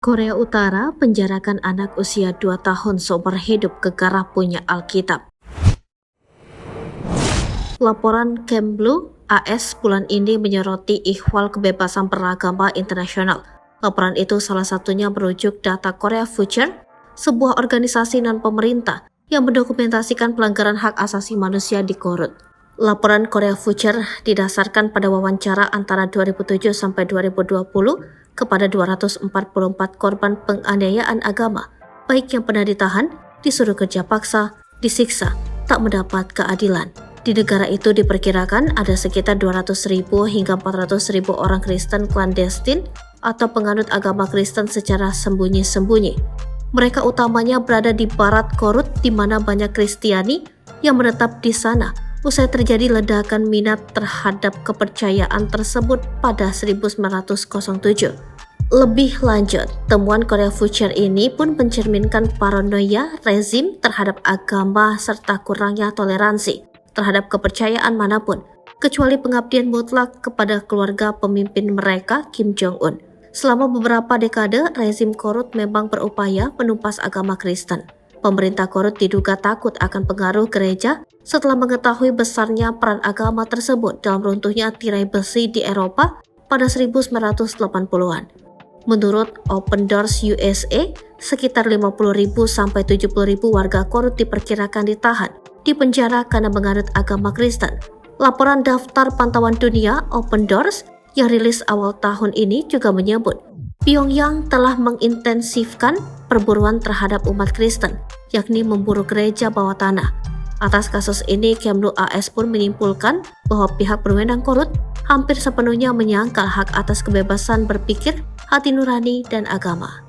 Korea Utara penjarakan anak usia 2 tahun seumur hidup gegara punya Alkitab. Laporan Kemlu AS bulan ini menyoroti ihwal kebebasan beragama internasional. Laporan itu salah satunya merujuk data Korea Future, sebuah organisasi non-pemerintah yang mendokumentasikan pelanggaran hak asasi manusia di Korut. Laporan Korea Future didasarkan pada wawancara antara 2007 sampai 2020 kepada 244 korban penganiayaan agama, baik yang pernah ditahan, disuruh kerja paksa, disiksa, tak mendapat keadilan. Di negara itu diperkirakan ada sekitar 200.000 hingga 400.000 orang Kristen klandestin atau penganut agama Kristen secara sembunyi-sembunyi. Mereka utamanya berada di barat Korut, di mana banyak Kristiani yang menetap di sana usai terjadi ledakan minat terhadap kepercayaan tersebut pada 1907. Lebih lanjut, temuan Korea Future ini pun mencerminkan paranoia rezim terhadap agama serta kurangnya toleransi terhadap kepercayaan manapun, kecuali pengabdian mutlak kepada keluarga pemimpin mereka, Kim Jong-un. Selama beberapa dekade, rezim Korut memang berupaya menumpas agama Kristen. Pemerintah Korut diduga takut akan pengaruh gereja setelah mengetahui besarnya peran agama tersebut dalam runtuhnya tirai besi di Eropa pada 1980-an. Menurut Open Doors USA, sekitar 50.000 sampai 70.000 warga Korut diperkirakan ditahan di penjara karena menganut agama Kristen. Laporan Daftar Pantauan Dunia Open Doors yang rilis awal tahun ini juga menyebut Pyongyang telah mengintensifkan perburuan terhadap umat Kristen, yakni memburu gereja bawah tanah. Atas kasus ini, Kemlu AS pun menyimpulkan bahwa pihak berwenang Korut hampir sepenuhnya menyangkal hak atas kebebasan berpikir, hati nurani, dan agama.